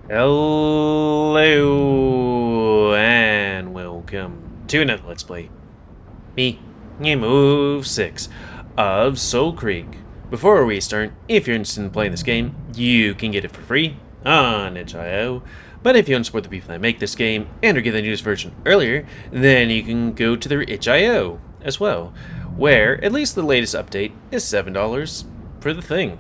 Hello and welcome to another Let's Play. Me, GamerWolfSix of Soulcreek. Before we start, if you're interested in playing this game, you can get it for free on itch.io. But if you want to support the people that make this game and are getting the newest version earlier, then you can go to their itch.io as well, where at least the latest update is $7 for the thing.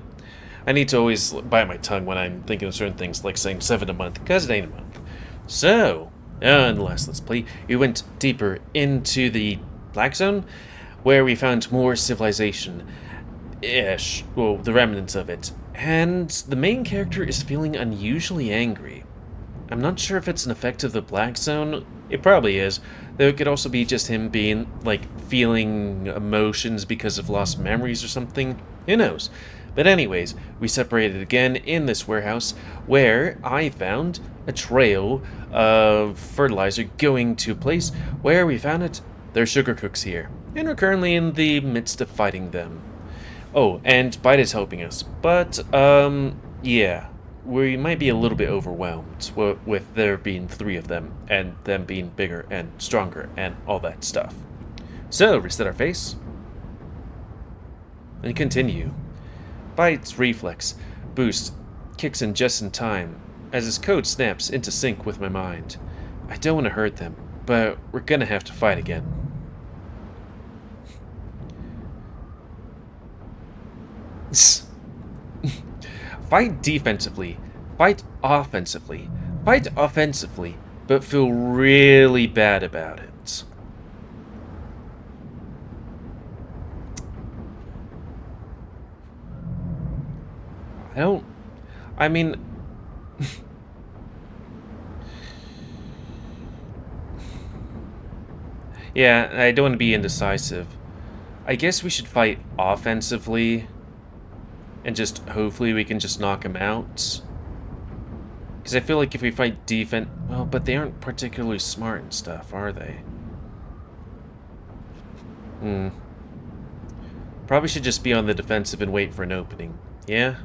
I need to always bite my tongue when I'm thinking of certain things, like saying 7 a month, because it ain't a month. So, in the last Let's Play, we went deeper into the Blackzone, where we found more civilization-ish, well, the remnants of it, and the main character is feeling unusually angry. I'm not sure if it's an effect of the Blackzone. It probably is, though it could also be just him being, like, feeling emotions because of lost memories or something. Who knows? But anyways, we separated again in this warehouse where I found a trail of fertilizer going to a place where we found it. There are sugar cooks here, and we're currently in the midst of fighting them. Oh, and Bite is helping us, but, yeah, we might be a little bit overwhelmed with there being 3 of them, and them being bigger and stronger and all that stuff. So, reset our face, and continue. Bite's reflex boost kicks in just in time as his code snaps into sync with my mind. I don't want to hurt them, but we're gonna have to fight again. Fight defensively, fight offensively, but feel really bad about it. I mean, yeah, I don't want to be indecisive. I guess we should fight offensively, and just hopefully we can just knock him out. Because I feel like if we fight defense, well, but they aren't particularly smart and stuff, are they? Probably should just be on the defensive and wait for an opening. Yeah?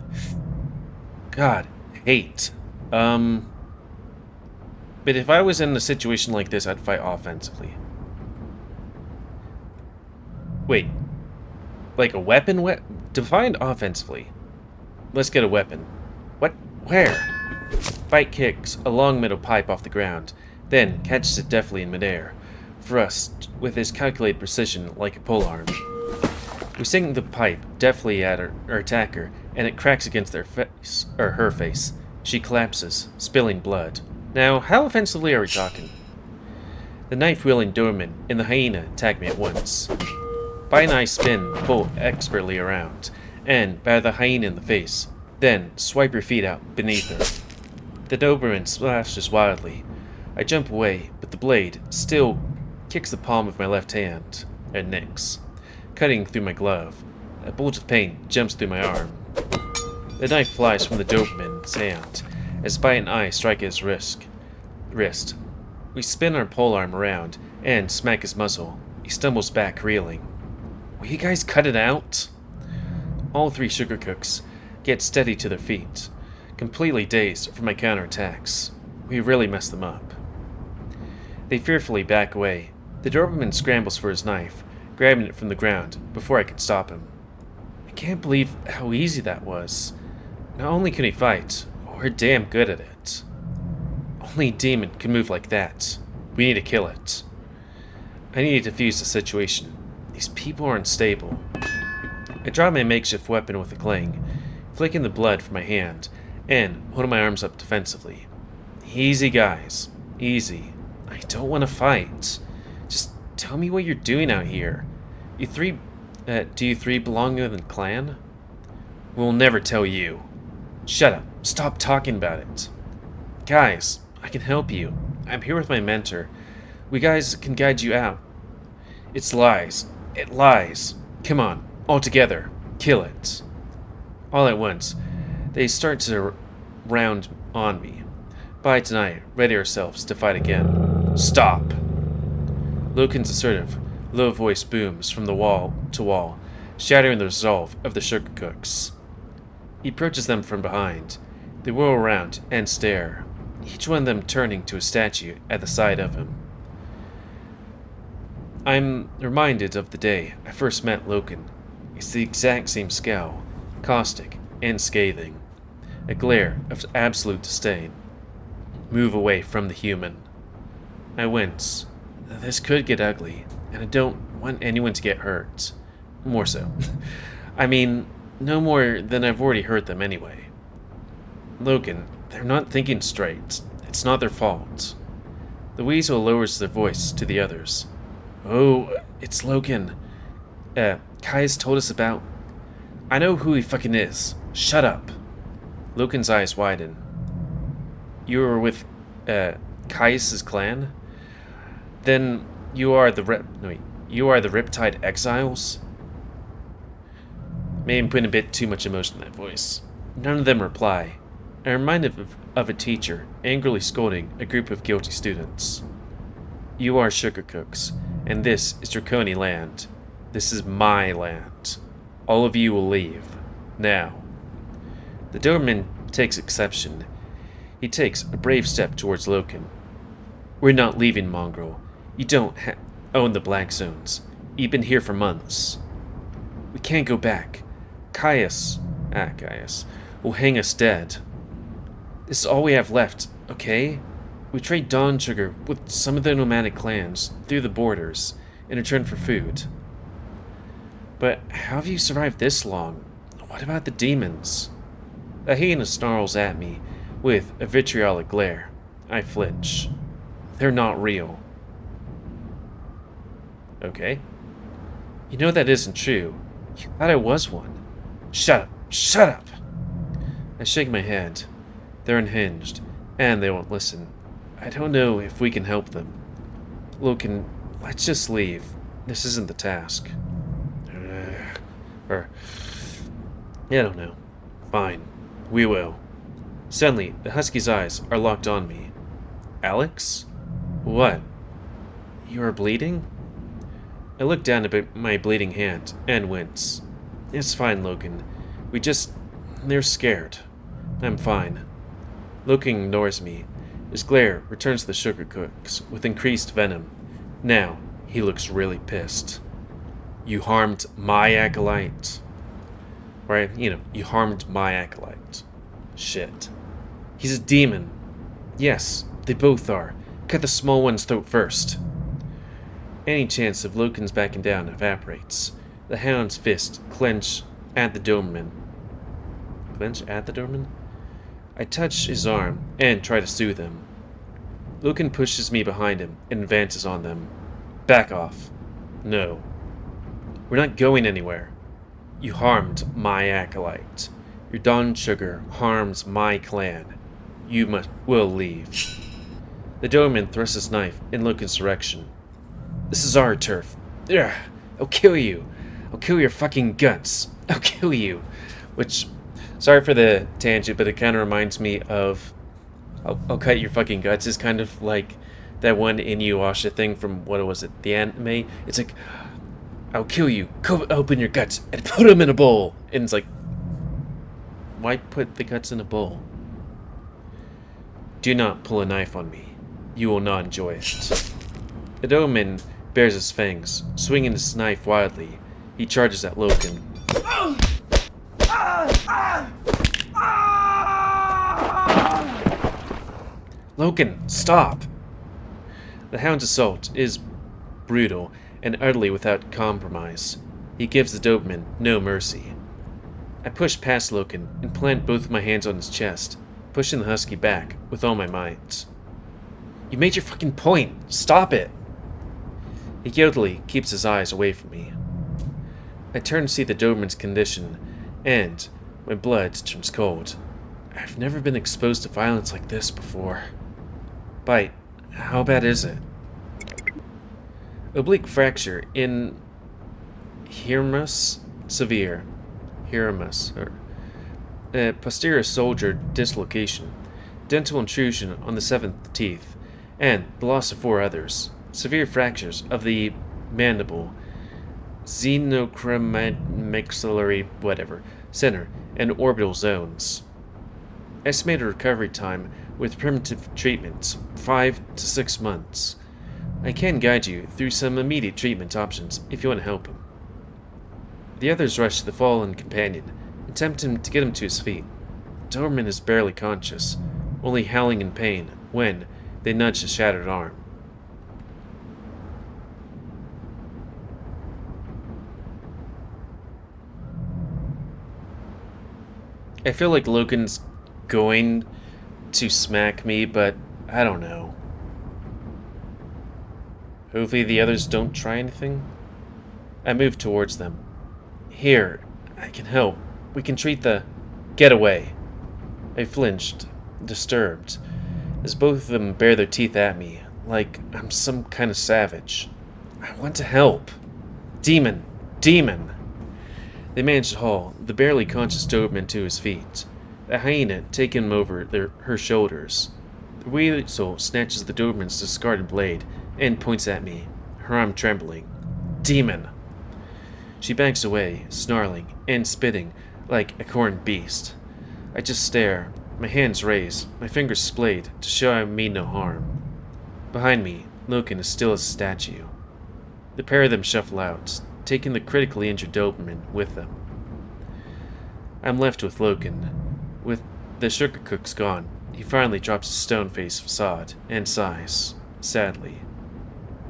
God, hate. But if I was in a situation like this, I'd fight offensively. Wait. Like a weapon? Defined offensively. Let's get a weapon. What? Where? Bite kicks a long metal pipe off the ground, then catches it deftly in midair, thrust with his calculated precision like a polearm. We sing the pipe deftly at our attacker, and it cracks against their face, or her face. She collapses, spilling blood. Now, how offensively are we talking? The knife-wielding doorman and the hyena attack me at once. Bite and I spin, pull expertly around, and batter the hyena in the face. Then, swipe your feet out beneath her. The Doberman splashes wildly. I jump away, but the blade still kicks the palm of my left hand, and nicks, cutting through my glove. A bolt of pain jumps through my arm. The knife flies from the Doberman's hand as Bite and I strike his wrist. We spin our polearm around and smack his muzzle. He stumbles back, reeling. Will you guys cut it out? All 3 sugar cooks get steady to their feet, completely dazed from my counterattacks. We really messed them up. They fearfully back away. The Doberman scrambles for his knife, grabbing it from the ground before I can stop him. I can't believe how easy that was. Not only can he fight, we're damn good at it. Only a demon can move like that. We need to kill it. I need to defuse the situation. These people are unstable. I draw my makeshift weapon with a clang, flicking the blood from my hand, and holding my arms up defensively. Easy, guys. Easy. I don't want to fight. Just tell me what you're doing out here. Do you 3 belong in the clan? We'll never tell you. Shut up. Stop talking about it. Guys, I can help you. I'm here with my mentor. We guys can guide you out. It's lies. It lies. Come on. All together. Kill it. All at once, they start to round on me. By tonight, ready ourselves to fight again. Stop. Loken's assertive, low voice booms from the wall to wall, shattering the resolve of the sugar cooks. He approaches them from behind. They whirl around and stare. each one of them turning to a statue at the side of him. I'm reminded of the day I first met Loken. It's the exact same scowl, caustic and scathing, a glare of absolute disdain. Move away from the human. I wince. This could get ugly, and I don't want anyone to get hurt. More so. I mean, no more than I've already hurt them anyway. Loken, they're not thinking straight. It's not their fault. The weasel lowers their voice to the others. Oh, it's Loken. Kai's told us about... I know who he fucking is. Shut up. Loken's eyes widen. You were with, Kai's clan? Then you are the Riptide Exiles? Maybe I'm putting a bit too much emotion in that voice. None of them reply. I'm reminded of a teacher angrily scolding a group of guilty students. You are sugar cooks, and this is Draconi land. This is my land. All of you will leave. Now. The Doberman takes exception. He takes a brave step towards Loken. We're not leaving, mongrel. You don't own the Blackzones. You've been here for months. We can't go back. Caius will hang us dead. This is all we have left, okay? We trade Dawn Sugar with some of the nomadic clans through the borders in return for food. But how have you survived this long? What about the demons? A hyena snarls at me with a vitriolic glare. I flinch. They're not real. Okay. You know that isn't true. You thought I was one. Shut up! Shut up! I shake my head. They're unhinged, and they won't listen. I don't know if we can help them. Loken, let's just leave. This isn't the task. I don't know. Fine. We will. Suddenly, the husky's eyes are locked on me. Alex? What? You are bleeding? I look down at my bleeding hand and wince. It's fine, Loken. They're scared. I'm fine. Loken ignores me. His glare returns to the sugar cooks with increased venom. Now, he looks really pissed. You harmed my acolyte. Right? You harmed my acolyte. Shit. He's a demon. Yes, they both are. Cut the small one's throat first. Any chance of Loken's backing down evaporates. The Hound's fist clench at the Doberman. I touch his arm and try to soothe him. Loken pushes me behind him and advances on them. Back off. No. We're not going anywhere. You harmed my acolyte. Your Dawn Sugar harms my clan. You will leave. The Doberman thrusts his knife in Loken's direction. This is our turf. Ugh, I'll kill you. I'll kill your fucking guts. I'll kill you. Which, sorry for the tangent, but it kind of reminds me of I'll cut your fucking guts is kind of like that one Inuyasha thing from, what was it, the anime? It's like, I'll kill you, open your guts, and put them in a bowl. And it's like, why put the guts in a bowl? Do not pull a knife on me. You will not enjoy it. The Doberman bares his fangs, swinging his knife wildly. He charges at Loken. Loken, stop! The Hound's assault is brutal and utterly without compromise. He gives the Doberman no mercy. I push past Loken and plant both my hands on his chest, pushing the husky back with all my might. You made your fucking point! Stop it! He guiltily keeps his eyes away from me. I turn to see the Doberman's condition, and my blood turns cold. I've never been exposed to violence like this before. Bite, how bad is it? Oblique fracture in humerus severe. Humerus, or posterior shoulder dislocation, dental intrusion on the 7th teeth, and the loss of 4 others. Severe fractures of the mandible, xenocromamaxillary, center, and orbital zones. Estimated recovery time with primitive treatment, 5 to 6 months. I can guide you through some immediate treatment options if you want to help him. The others rush to the fallen companion, attempt to get him to his feet. Doberman is barely conscious, only howling in pain when they nudge his shattered arm. I feel like Loken's going to smack me, but I don't know. Hopefully the others don't try anything. I move towards them. Here, I can help. We can treat the... Get away. I flinched, disturbed, as both of them bare their teeth at me, like I'm some kind of savage. I want to help. Demon! Demon! They managed to haul the barely conscious Doberman to his feet. The hyena taking him over her shoulders. The weasel snatches the Doberman's discarded blade and points at me, her arm trembling. Demon! She backs away, snarling and spitting like a corned beast. I just stare, my hands raised, my fingers splayed to show I mean no harm. Behind me, Loken is still as a statue. The pair of them shuffle out, taking the critically injured Doberman with them. I'm left with Loken. With the sugar cooks gone, he finally drops his stone-faced facade and sighs, sadly.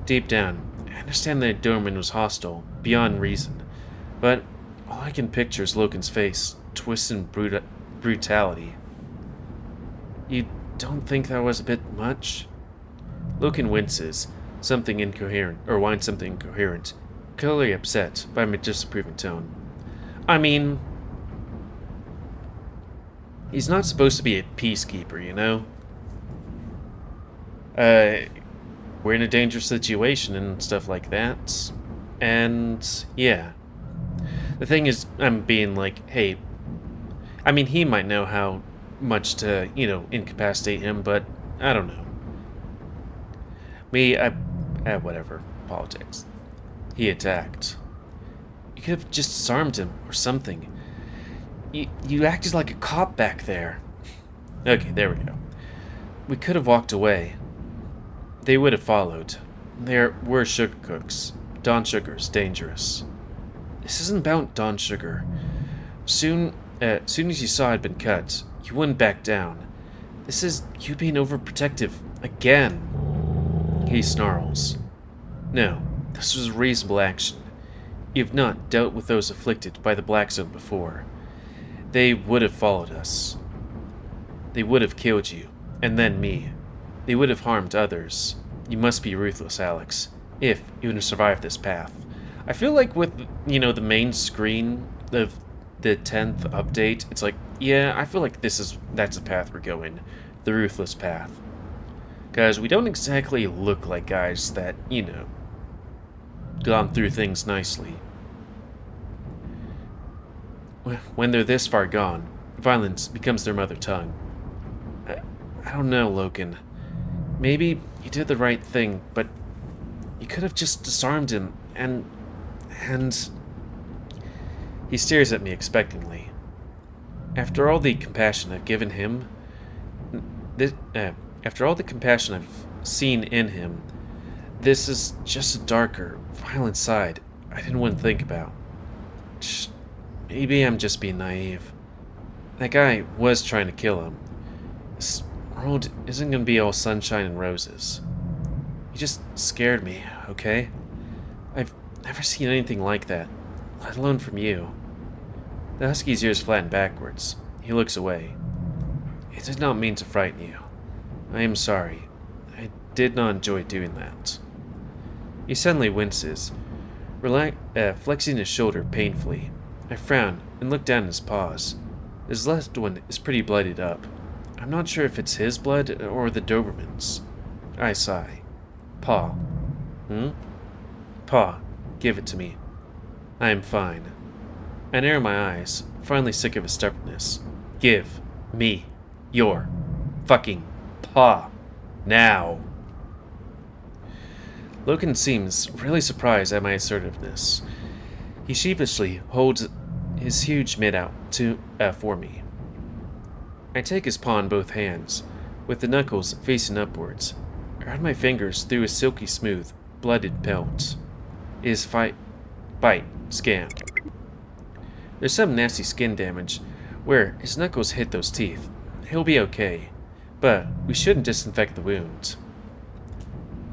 Deep down, I understand that Doberman was hostile, beyond reason, but all I can picture is Loken's face, twisted in brutality. You don't think that was a bit much? Loken winces, something incoherent, or whines something incoherent, clearly upset by my disapproving tone. I mean, he's not supposed to be a peacekeeper, you know? We're in a dangerous situation and stuff like that. And, yeah. The thing is, I'm being like, hey, I mean, he might know how much to, incapacitate him, but I don't know. Whatever. Politics. He attacked. You could have just disarmed him or something. You acted like a cop back there. Okay, there we go. We could have walked away. They would have followed. There were sugar cooks. Dawn Sugar's dangerous. This isn't about Dawn Sugar. Soon as you saw I'd been cut, you wouldn't back down. This is you being overprotective again. He snarls. No, this was reasonable action. You've not dealt with those afflicted by the Blackzone before. They would have followed us. They would have killed you, and then me. They would have harmed others. You must be ruthless, Alex, if you want to survive this path. I feel like with, the main screen of the 10th update, it's like, yeah, I feel like that's the path we're going. The ruthless path. Because we don't exactly look like guys that, gone through things nicely. When they're this far gone, violence becomes their mother tongue. I don't know, Loken. Maybe you did the right thing, but you could have just disarmed him, and... He stares at me expectantly. After all the compassion I've given him... after all the compassion I've seen in him, this is just a darker, violent side I didn't want to think about. Maybe I'm just being naive. That guy was trying to kill him. This world isn't going to be all sunshine and roses. You just scared me, okay? I've never seen anything like that, let alone from you. The husky's ears flatten backwards. He looks away. I did not mean to frighten you. I am sorry. I did not enjoy doing that. He suddenly winces, flexing his shoulder painfully. I frown and look down at his paws. His left one is pretty bloodied up. I'm not sure if it's his blood or the Doberman's. I sigh. Paw. Paw, give it to me. I am fine. I narrow my eyes, finally sick of his stubbornness. Give me your fucking paw. Now. Loken seems really surprised at my assertiveness. He sheepishly holds his huge mitt out for me. I take his paw in both hands, with the knuckles facing upwards. I run my fingers through his silky smooth, blooded pelt. His bite scanned. There's some nasty skin damage where his knuckles hit those teeth. He'll be okay, but we shouldn't disinfect the wound.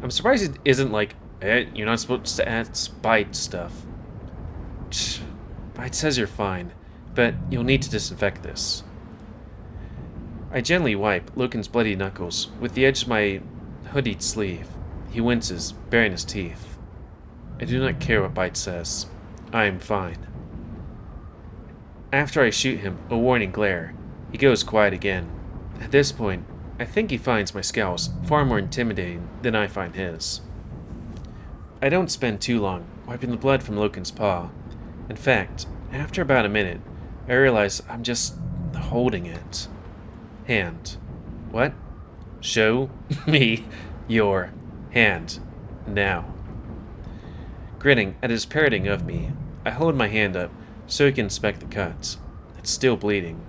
I'm surprised it isn't like, you're not supposed to add bite stuff. Bite says you're fine, but you'll need to disinfect this. I gently wipe Loken's bloody knuckles with the edge of my hoodied sleeve. He winces, baring his teeth. I do not care what Bite says. I am fine. After I shoot him a warning glare, he goes quiet again. At this point, I think he finds my scowls far more intimidating than I find his. I don't spend too long wiping the blood from Loken's paw. In fact, after about a minute, I realize I'm just holding it. Hand. What? Show me your hand. Now. Grinning at his parroting of me, I hold my hand up so he can inspect the cuts. It's still bleeding.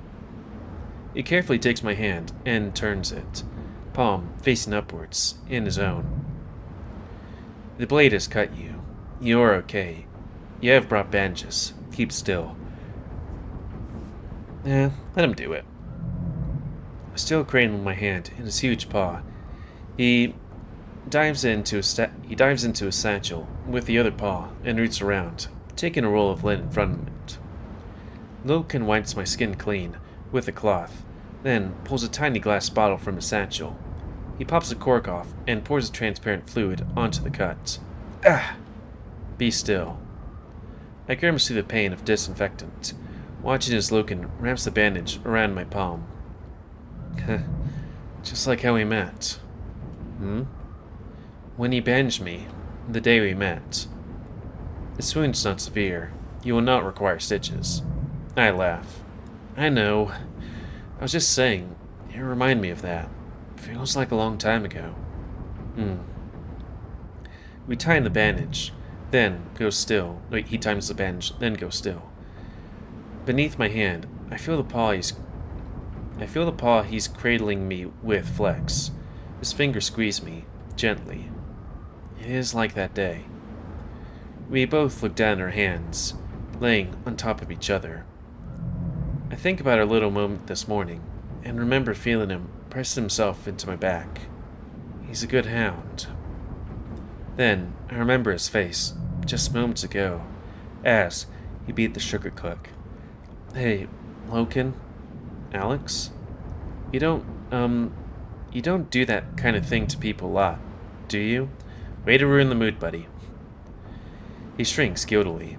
He carefully takes my hand and turns it, palm facing upwards, in his own. The blade has cut you. You're okay. You have brought bandages. Keep still. Let him do it. Still cradling my hand in his huge paw, he dives into his satchel with the other paw and roots around, taking a roll of linen from it. Loken wipes my skin clean with a cloth, then pulls a tiny glass bottle from his satchel. He pops the cork off and pours the transparent fluid onto the cut. Be still. I grimace through the pain of disinfectant, watching as Loken wraps the bandage around my palm. Just like how we met. When he bandaged me, the day we met. This wound's not severe. You will not require stitches. I laugh. I know. I was just saying, you remind me of that. Feels like a long time ago. We tie in the bandage, then go still. Wait, he times the bandage, then go still. Beneath my hand, I feel the paw he's cradling me with flex. His fingers squeeze me, gently. It is like that day. We both look down at our hands, laying on top of each other. I think about our little moment this morning, and remember feeling him press himself into my back. He's a good hound. Then, I remember his face, just moments ago, as he beat the sugar cook. Hey, Loken? Alex? You don't do that kind of thing to people a lot, do you? Way to ruin the mood, buddy. He shrinks guiltily.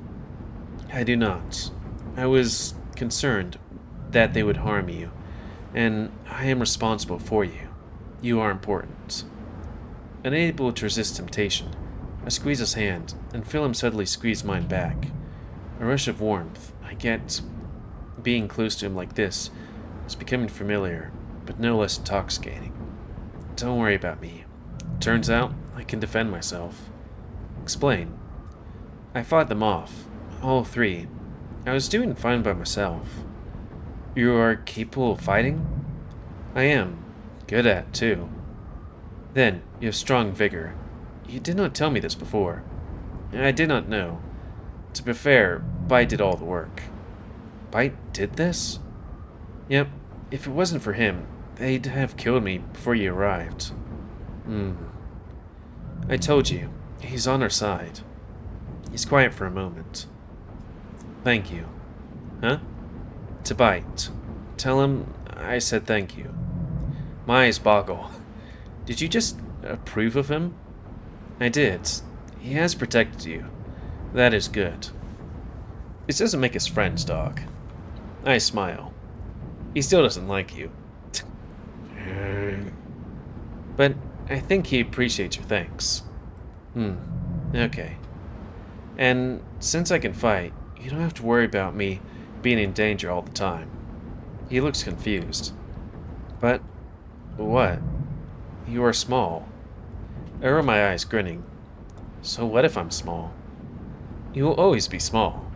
I do not. I was concerned that they would harm you, and I am responsible for you. You are important. Unable to resist temptation, I squeeze his hand and feel him suddenly squeeze mine back. A rush of warmth I get being close to him like this is becoming familiar, but no less intoxicating. Don't worry about me. Turns out I can defend myself. Explain. I fought them off, all three. I was doing fine by myself. You are capable of fighting? I am. Good at, too. Then, you have strong vigor. You did not tell me this before. I did not know. To be fair, Bite did all the work. Bite did this? Yep. If it wasn't for him, they'd have killed me before you arrived. I told you, he's on our side. He's quiet for a moment. Thank you. Huh? To Bite. Tell him I said thank you. My eyes boggle. Did you just approve of him? I did. He has protected you. That is good. This doesn't make us friends, dog. I smile. He still doesn't like you. But I think he appreciates your thanks. Okay. And since I can fight, you don't have to worry about me being in danger all the time. He looks confused. But what? You are small. I roll my eyes, grinning. So what if I'm small? You will always be small.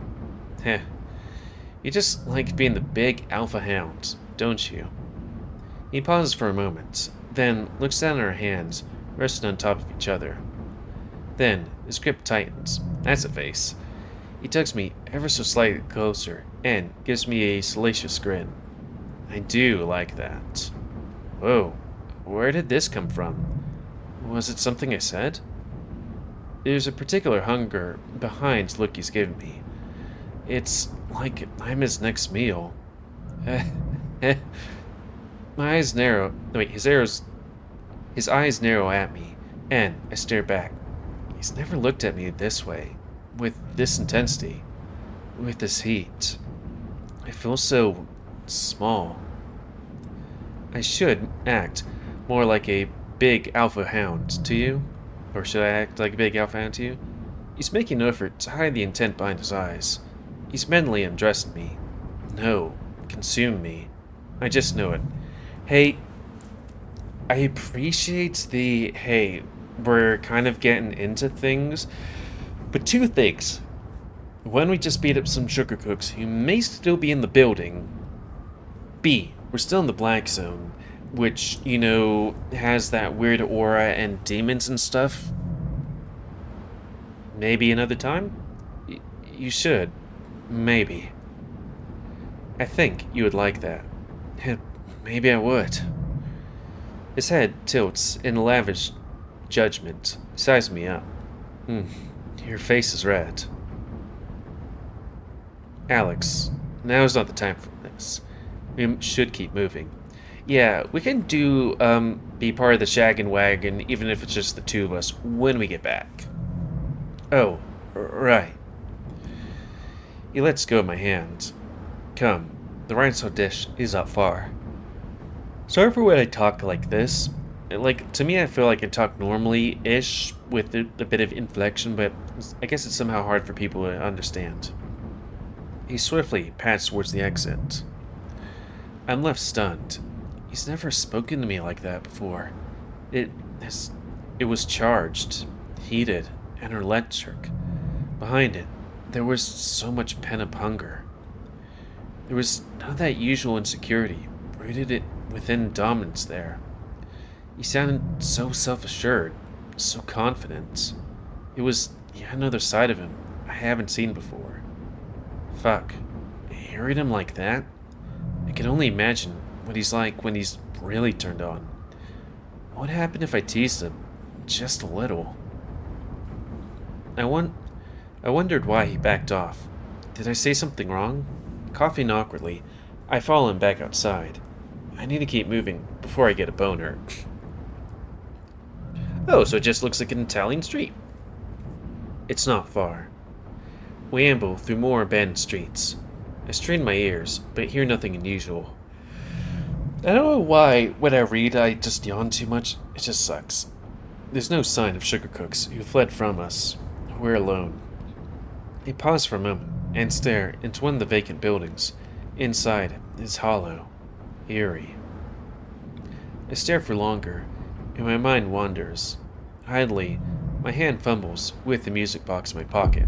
Heh. You just like being the big alpha hound, don't you? He pauses for a moment, then looks down at our hands, resting on top of each other. Then his grip tightens. That's a face. He tugs me ever so slightly closer and gives me a salacious grin. I do like that. Whoa, where did this come from? Was it something I said? There's a particular hunger behind the look he's given me. It's like I'm his next meal. My eyes narrow. Wait, his eyes narrow at me, and I stare back. He's never looked at me this way, with this intensity, with this heat. I feel so small. I should act more like a big alpha hound to you, or should I act like a big alpha hound to you? He's making no effort to hide the intent behind his eyes. He's mentally undressed me. No, consumed me. I just know it. Hey, I appreciate the, hey, we're kind of getting into things, but two things. One, we just beat up some sugar cooks who may still be in the building. B, we're still in the Black Zone, which, you know, has that weird aura and demons and stuff. Maybe another time? You should. Maybe. I think you would like that. Maybe I would. His head tilts in lavish judgment. Size me up. Your face is red. Alex, now's not the time for this. We should keep moving. Yeah, we can do, be part of the shaggin' wagon, even if it's just the two of us, when we get back. Oh, right. He lets go of my hand. Come, the rhinestone dish is not far. Sorry for when I talk like this. Like, to me, I feel like I talk normally-ish, with a bit of inflection, but I guess it's somehow hard for people to understand. He swiftly pats towards the exit. I'm left stunned. He's never spoken to me like that before. It was charged, heated, and electric. Behind it, there was so much pent-up hunger. There was none of that usual insecurity, rooted it within dominance there. He sounded so self-assured, so confident. It was yet another side of him I haven't seen before. Fuck, hearing him like that? I can only imagine what he's like when he's really turned on. What would happen if I teased him just a little? I wondered why he backed off. Did I say something wrong? Coughing awkwardly, I follow him back outside. I need to keep moving before I get a boner. Oh, so it just looks like an Italian street. It's not far. We amble through more abandoned streets. I strain my ears, but hear nothing unusual. I don't know why, when I read, I just yawn too much. It just sucks. There's no sign of sugar cooks who fled from us. We're alone. I pause for a moment and stare into one of the vacant buildings. Inside is hollow, eerie. I stare for longer, and my mind wanders. Idly, my hand fumbles with the music box in my pocket.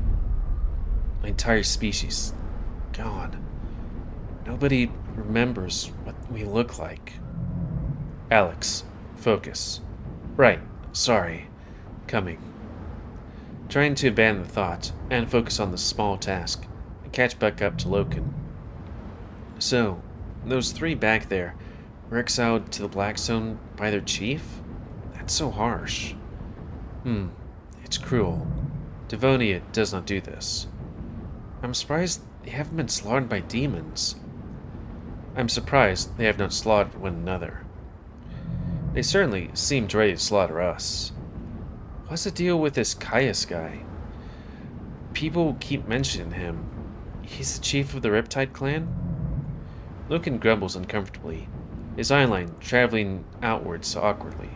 My entire species gone. Nobody remembers what we look like. Alex, focus. Right, sorry. Coming. Trying to abandon the thought and focus on the small task, I catch back up to Loken. So, those three back there were exiled to the Black Zone by their chief? That's so harsh. It's cruel. Devonia does not do this. I'm surprised they haven't been slaughtered by demons. I'm surprised they have not slaughtered one another. They certainly seemed ready to slaughter us. What's the deal with this Caius guy? People keep mentioning him. He's the chief of the Riptide clan? Loken grumbles uncomfortably, his eyeline traveling outwards awkwardly.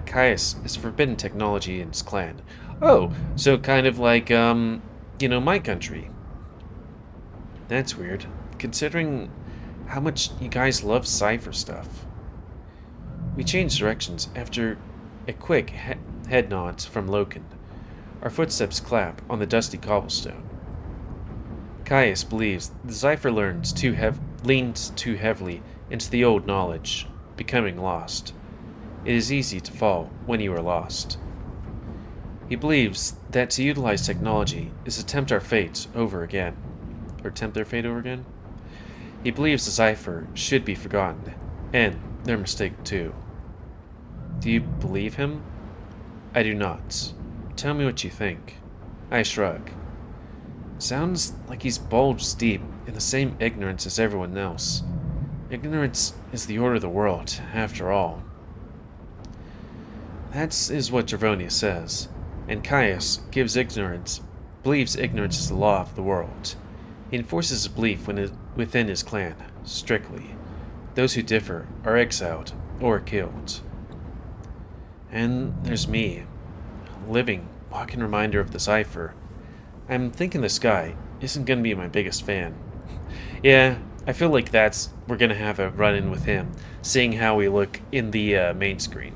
Caius is forbidden technology in his clan. Oh, so kind of like, my country. That's weird, considering how much you guys love cipher stuff. We change directions after a quick head nod from Loken. Our footsteps clap on the dusty cobblestone. Caius believes the cipher leans too heavily into the old knowledge. becoming lost. It is easy to fall when you are lost. He believes that to utilize technology is to tempt our fate over again. Or tempt their fate over again? He believes the cipher should be forgotten, and their mistake too. Do you believe him? I do not. Tell me what you think. I shrug. Sounds like he's bulged deep in the same ignorance as everyone else. Ignorance is the order of the world, after all. That is what Dravonia says, and Caius believes ignorance is the law of the world. He enforces his belief within his clan, strictly. Those who differ are exiled or killed. And there's me, living, walking reminder of the cipher. I'm thinking this guy isn't going to be my biggest fan. Yeah, I feel like we're going to have a run-in with him, seeing how we look in the main screen.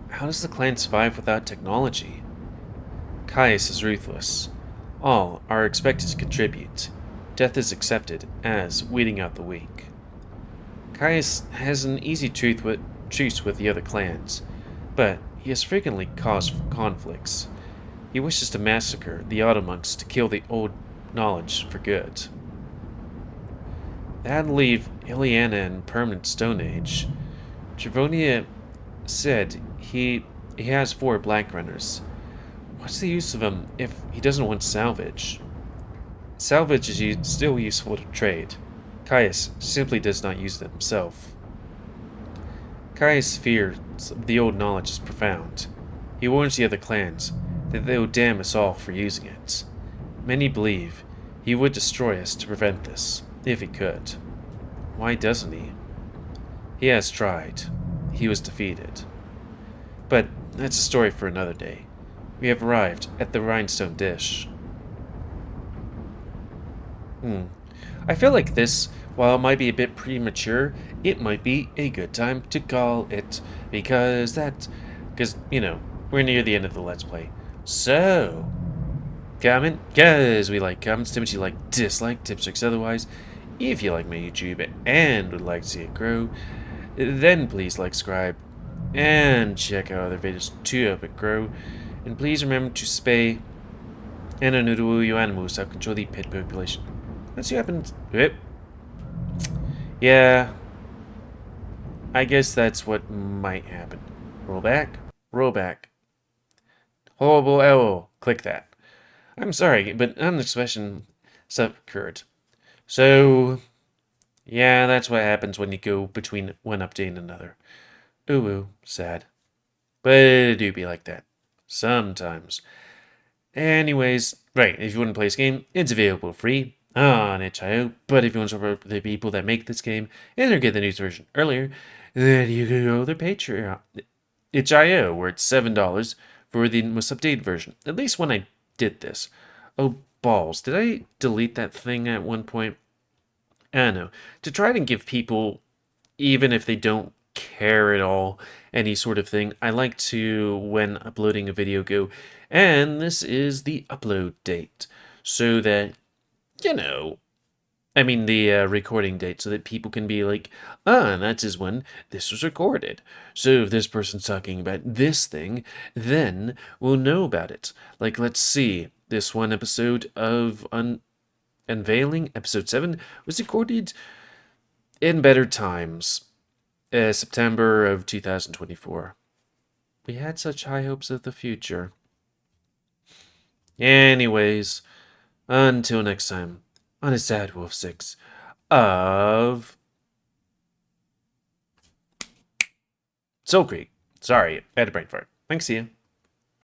How does the clan survive without technology? Caius is ruthless. All are expected to contribute. Death is accepted as weeding out the weak. Caius has an easy truce with the other clans, but he has frequently caused conflicts. He wishes to massacre the Automonks to kill the old knowledge for good. That'd leave Iliana in permanent Stone Age. Dravonia said he has 4 Blackrunners. What's the use of him if he doesn't want salvage? Salvage is still useful to trade. Caius simply does not use it himself. Caius' fear of the old knowledge is profound. He warns the other clans that they will damn us all for using it. Many believe he would destroy us to prevent this, if he could. Why doesn't he? He has tried. He was defeated. But that's a story for another day. We have arrived at the rhinestone dish. I feel like this, while it might be a bit premature, it might be a good time to call it, because, you know, we're near the end of the Let's Play. So, comment, because we like comments, tell me what you like, dislike, tips, tricks, otherwise. If you like my YouTube and would like to see it grow, then please like, subscribe, and check out other videos to help it grow. And please remember to spay and neuter your animals to help control the pet population. Let's see what happens. Yep. Yeah. I guess that's what might happen. Roll back. Roll back. Horrible error. Click that. I'm sorry, but unexpected stuff occurred. So, yeah, that's what happens when you go between one update and another. Ooh, sad. But it do be like that. Sometimes. Anyways, right, if you want to play this game, it's available free on itch.io, but if you want to support the people that make this game and get the news version earlier, then you can go to their Patreon. Itch.io, where it's $7 for the most updated version. At least when I did this. Oh, balls. Did I delete that thing at one point? I don't know. To try to give people, even if they don't care at all, any sort of thing, I like to, when uploading a video, go, and this is the upload date, so that, you know, I mean the recording date, so that people can be like, that is when this was recorded. So if this person's talking about this thing, then we'll know about it. Like, let's see, this one episode of Unveiling, episode 7, was recorded in better times. September of 2024. We had such high hopes of the future. Anyways, until next time, on a GamerWolfSix of Soulcreek. Sorry, I had a brain fart. Thanks, see ya.